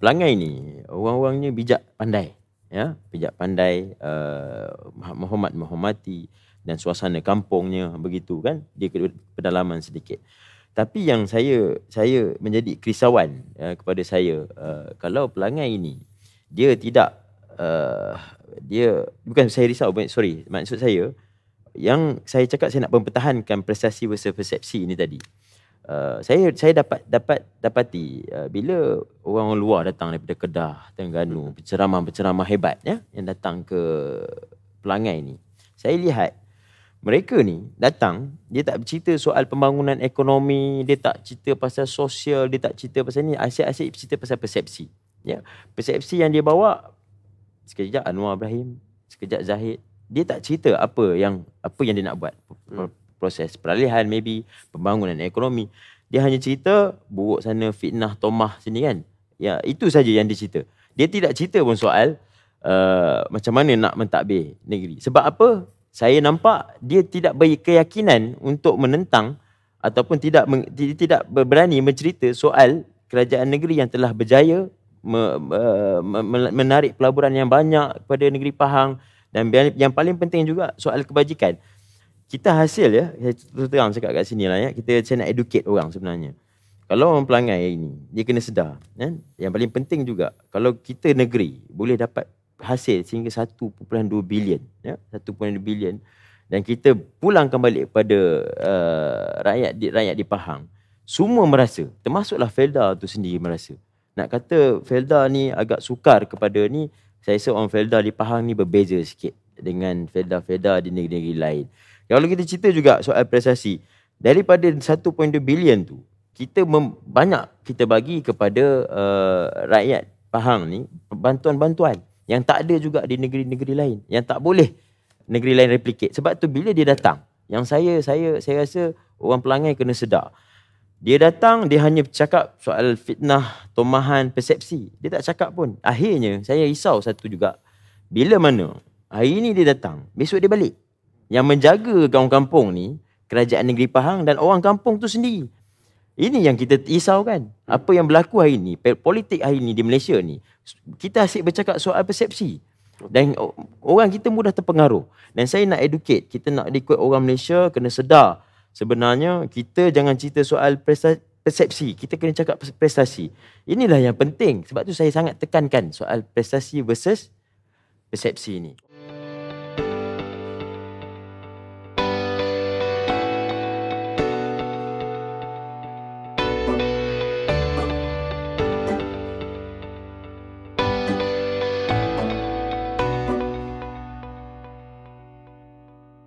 pelangai ni orang-orangnya bijak pandai, ya, bijak pandai, menghormati dan suasana kampungnya begitu kan, dia ke pedalaman sedikit. Tapi yang saya menjadi kerisauan kepada saya, kalau pelangai ini dia tidak dia bukan saya risau, sorry, maksud saya yang saya cakap, saya nak mempertahankan prestasi versus persepsi ini tadi. Saya dapati bila orang luar datang daripada Kedah, Terengganu, penceramah hebat ya yang datang ke pelangai ni, saya lihat mereka ni datang, dia tak bercerita soal pembangunan ekonomi, dia tak cerita pasal sosial, dia tak cerita pasal ni, asyik-asyik cerita pasal persepsi. Ya, persepsi yang dia bawa, sekejap Anwar Ibrahim, sekejap Zahid, dia tak cerita apa yang dia nak buat. Proses peralihan, maybe pembangunan ekonomi. Dia hanya cerita buruk sana, fitnah, tomah sini kan. Ya, itu saja yang dia cerita. Dia tidak cerita pun soal macam mana nak mentadbir negeri. Sebab apa? Saya nampak dia tidak berkeyakinan untuk menentang ataupun tidak berani mencerita soal kerajaan negeri yang telah berjaya menarik pelaburan yang banyak kepada negeri Pahang, dan yang paling penting juga soal kebajikan. Kita hasil ya, saya terus terang cakap kat sini lah ya, saya nak educate orang sebenarnya. Kalau orang pelangai ini, dia kena sedar kan? Yang paling penting juga, kalau kita negeri boleh dapat hasil sehingga 1.2 bilion ya, 1.2 bilion, dan kita pulangkan balik kepada rakyat di Pahang, semua merasa, termasuklah Felda tu sendiri merasa. Nak kata Felda ni agak sukar kepada ni, saya rasa orang Felda di Pahang ni berbeza sikit dengan Felda di negeri-negeri lain. Kalau kita cerita juga soal prestasi, daripada 1.2 bilion tu, banyak kita bagi kepada rakyat Pahang ni bantuan-bantuan yang tak ada juga di negeri-negeri lain, yang tak boleh negeri lain replicate. Sebab tu bila dia datang, yang saya rasa orang pelangai kena sedar. Dia datang, dia hanya cakap soal fitnah, tomahan, persepsi. Dia tak cakap pun. Akhirnya saya risau satu juga. Bila mana hari ni dia datang, besok dia balik. Yang menjaga kaum kampung ni, kerajaan negeri Pahang dan orang kampung tu sendiri. Ini yang kita risau kan. Apa yang berlaku hari ni, politik hari ni di Malaysia ni, kita asyik bercakap soal persepsi. Dan orang kita mudah terpengaruh. Dan saya nak educate, kita nak ikut orang Malaysia, kena sedar. Sebenarnya kita jangan cerita soal persepsi, kita kena cakap prestasi. Inilah yang penting. Sebab tu saya sangat tekankan soal prestasi versus persepsi ini.